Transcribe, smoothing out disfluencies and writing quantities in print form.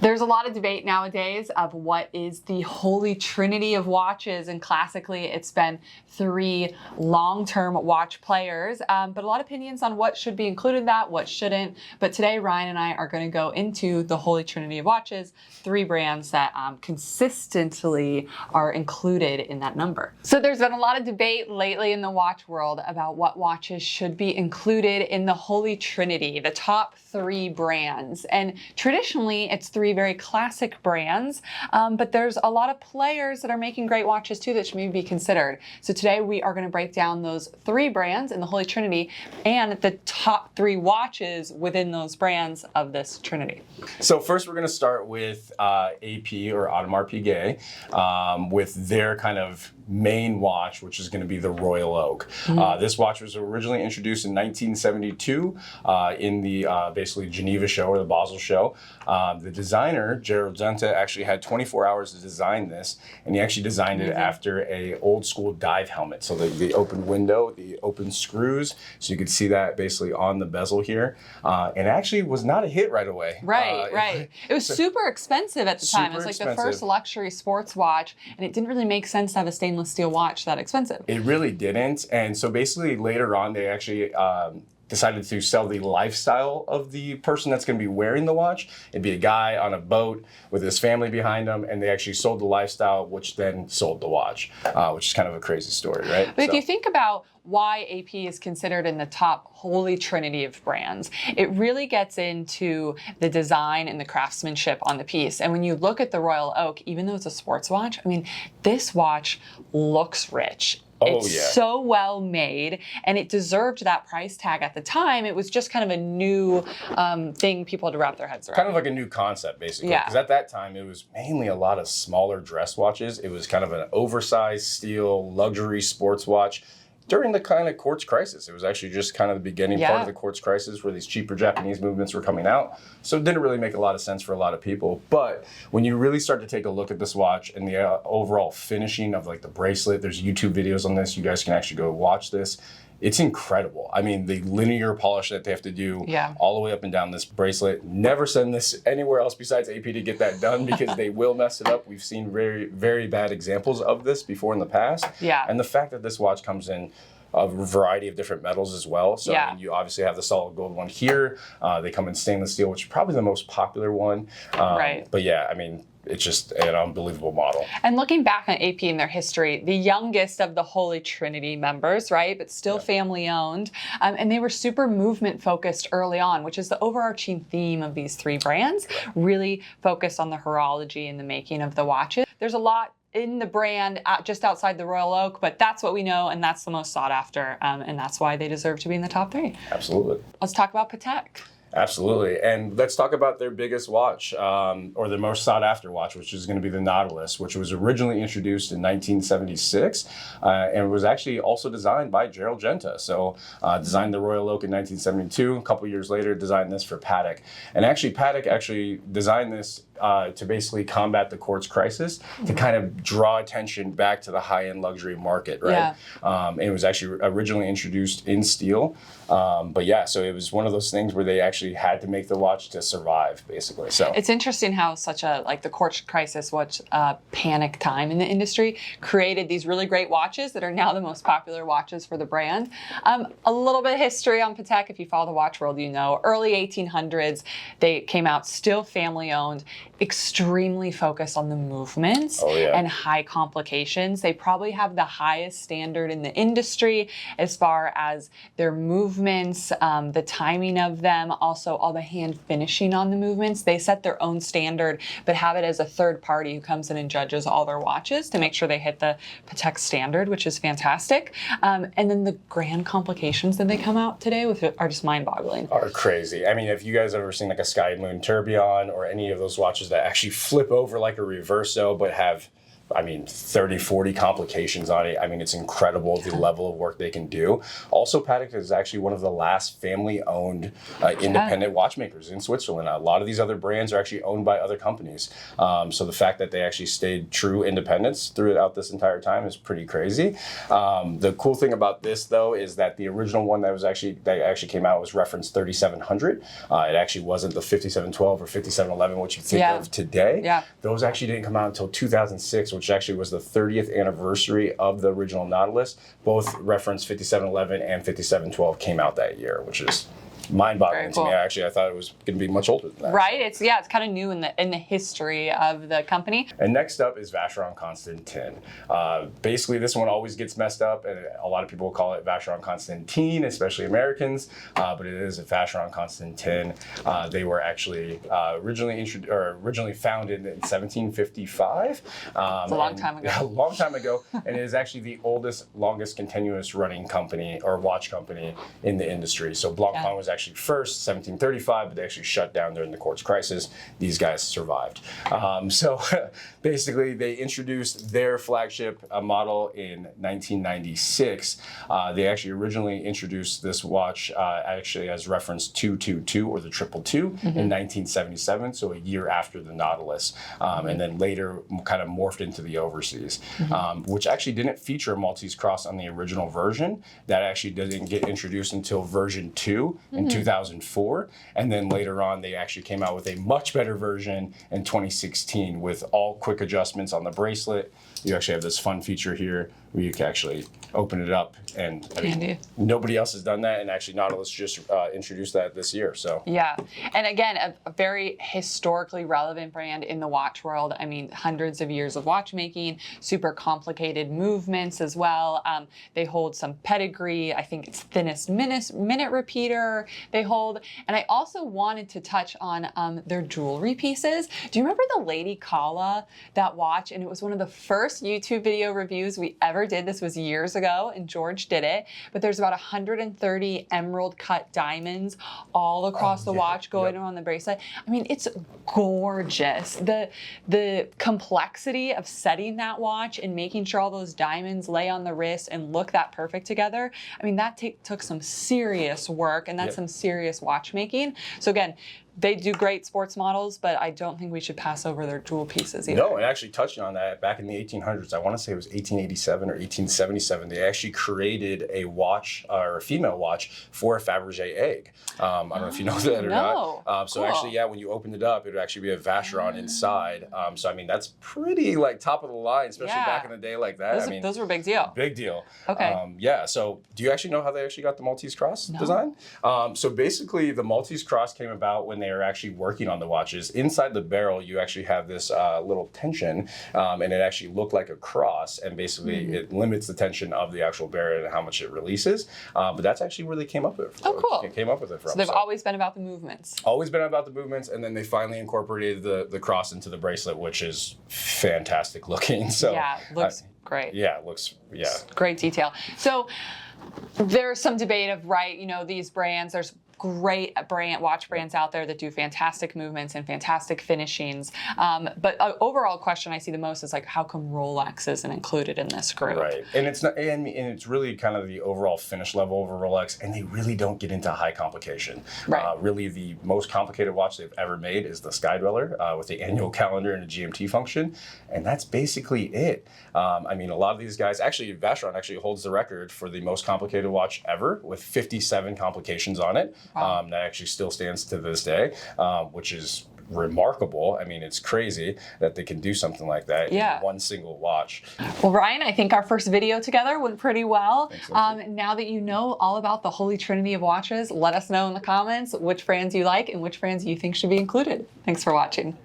There's a lot of debate nowadays of what is the holy trinity of watches, and classically it's been three long-term watch players, but a lot of opinions on what should be included in that, what shouldn't. But today Ryan and I are going to go into the holy trinity of watches, three brands that consistently are included in that number. So there's been a lot of debate lately in the watch world about what watches should be included in the holy trinity, the top three brands. And traditionally it's three very classic brands, but there's a lot of players that are making great watches too that should maybe be considered. So today we are going to break down those three brands in the holy trinity and the top three watches within those brands of this trinity. So first we're going to start with AP or Audemars Piguet with their kind of main watch, which is going to be the Royal Oak. This watch was originally introduced in 1972 in the basically Geneva show or the Basel show. The designer, Gerald Genta, actually had 24 hours to design this, and he actually designed it after a old school dive helmet. So the open window, the open screws, so you could see that basically on the bezel here. And actually was not a hit right away. Right. It was super expensive at the time. It was like the first luxury sports watch, and it didn't really make sense to have a stainless steel watch that expensive. It really didn't. And so basically later on, they actually decided to sell the lifestyle of the person that's going to be wearing the watch. It'd be a guy on a boat with his family behind him, and they actually sold the lifestyle, which then sold the watch, which is kind of a crazy story, right? But if you think about why AP is considered in the top holy trinity of brands, it really gets into the design and the craftsmanship on the piece. And when you look at the Royal Oak, even though it's a sports watch, I mean, this watch looks rich. It's so well made, and it deserved that price tag at the time. It was just kind of a new thing people had to wrap their heads around. Kind of like a new concept, basically. Because at that time, it was mainly a lot of smaller dress watches. It was kind of an oversized steel luxury sports watch. During the kind of quartz crisis, it was actually just kind of the beginning part of the quartz crisis where these cheaper Japanese movements were coming out. So it didn't really make a lot of sense for a lot of people. But when you really start to take a look at this watch and the overall finishing of like the bracelet, there's YouTube videos on this. You guys can actually go watch this. It's incredible. I mean, the linear polish that they have to do all the way up and down this bracelet. Never send this anywhere else besides AP to get that done because they will mess it up. We've seen very, very bad examples of this before in the past. And the fact that this watch comes in a variety of different metals as well. So I mean, you obviously have the solid gold one here. They come in stainless steel, which is probably the most popular one. But yeah, I mean, it's just an unbelievable model. And looking back on AP and their history, the youngest of the Holy Trinity members, right? But still family owned. And they were super movement focused early on, which is the overarching theme of these three brands, really focused on the horology and the making of the watches. There's a lot in the brand just outside the Royal Oak, but that's what we know, and that's the most sought after, and that's why they deserve to be in the top three. Absolutely. Let's talk about Patek. Absolutely. And let's talk about their biggest watch, or their most sought after watch, which is going to be the Nautilus, which was originally introduced in 1976 and was actually also designed by Gerald Genta. So designed the Royal Oak in 1972. A couple years later, designed this for Patek. And actually, Patek actually designed this to basically combat the quartz crisis, to kind of draw attention back to the high-end luxury market, right? And it was actually originally introduced in steel. But yeah, so it was one of those things where they actually had to make the watch to survive, basically. So it's interesting how such a, like the quartz crisis, which panic time in the industry, created these really great watches that are now the most popular watches for the brand. A little bit of history on Patek, if you follow the watch world, you know, early 1800s, they came out still family owned, extremely focused on the movements and high complications. They probably have the highest standard in the industry as far as their movements, the timing of them, also all the hand finishing on the movements. They set their own standard, but have it as a third party who comes in and judges all their watches to make sure they hit the Patek standard, which is fantastic. And then the grand complications that they come out today with are just mind-boggling. Are crazy. I mean, if you guys ever seen like a Sky Moon Tourbillon or any of those watches that actually flip over like a reverso but have I mean, 30, 40 complications on it. I mean, it's incredible the level of work they can do. Also, Patek is actually one of the last family-owned independent watchmakers in Switzerland. A lot of these other brands are actually owned by other companies. So the fact that they actually stayed true independence throughout this entire time is pretty crazy. The cool thing about this, though, is that the original one that actually came out was reference 3700. It actually wasn't the 5712 or 5711, which you think of today. Yeah. Those actually didn't come out until 2006, which actually was the 30th anniversary of the original Nautilus. Both reference 5711 and 5712 came out that year, which is mind-boggling to me. Actually, I thought it was going to be much older than that. Right? It's kind of new in the history of the company. And next up is Vacheron Constantin. Basically, this one always gets messed up, and a lot of people call it Vacheron Constantin, especially Americans, but it is a Vacheron Constantin. They were actually originally founded in 1755. It's a long time ago. A long time ago, and it is actually the longest continuous running company or watch company in the industry. So Blancpain was actually first, 1735, but they actually shut down during the quartz crisis. These guys survived. So basically, they introduced their flagship model in 1996. They actually originally introduced this watch actually as reference 222 or the 222 in 1977, so a year after the Nautilus, and then later kind of morphed into the Overseas, which actually didn't feature a Maltese cross on the original version. That actually didn't get introduced until version 2 in 2004, and then later on they actually came out with a much better version in 2016 with all quick adjustments on the bracelet. You actually have this fun feature here where you can actually open it up, and I mean, nobody else has done that, and actually Nautilus just introduced that this year. So yeah, and again, a very historically relevant brand in the watch world. I mean, hundreds of years of watchmaking, super complicated movements as well. They hold some pedigree. I think it's thinnest minute repeater they hold. And I also wanted to touch on their jewelry pieces. Do you remember the Lady Kala, that watch? And it was one of the first YouTube video reviews we ever did. This was years ago, and George did it. But there's about 130 emerald cut diamonds all across the watch going on the bracelet. I mean, it's gorgeous. The complexity of setting that watch and making sure all those diamonds lay on the wrist and look that perfect together. I mean, that took some serious work, and that's some serious watchmaking. So again, they do great sports models, but I don't think we should pass over their jewel pieces either. No, and actually touching on that, back in the 1800s, I want to say it was 1887 or 1877, they actually created a watch, or a female watch, for a Fabergé egg. I don't know if you know that or not. So actually, when you opened it up, it would actually be a Vacheron inside. So I mean, that's pretty like top of the line, especially back in the day like that. Those were a big deal. Big deal. Okay. So do you actually know how they actually got the Maltese cross design? So basically, the Maltese cross came about when they are actually working on the watches. Inside the barrel, you actually have this little tension, and it actually looked like a cross, and basically it limits the tension of the actual barrel and how much it releases. But that's actually where they came up with it from. Oh, cool. They came up with it from. So they've always been about the movements. Always been about the movements, and then they finally incorporated the cross into the bracelet, which is fantastic looking. So yeah, looks great. Yeah, it looks, great detail. So there's some debate of, these brands, there's great watch brands out there that do fantastic movements and fantastic finishings. But overall question I see the most is like, how come Rolex isn't included in this group? Right, and it's not, and it's really kind of the overall finish level of a Rolex, and they really don't get into high complication. Right. Really, the most complicated watch they've ever made is the Sky Dweller with the annual calendar and a GMT function, and that's basically it. I mean, a lot of these guys, actually, Vacheron actually holds the record for the most complicated watch ever with 57 complications on it. Wow. That actually still stands to this day, which is remarkable. I mean, it's crazy that they can do something like that in one single watch. Well, Ryan, I think our first video together went pretty well. Now that you know all about the Holy Trinity of watches, let us know in the comments which brands you like and which brands you think should be included. Thanks for watching.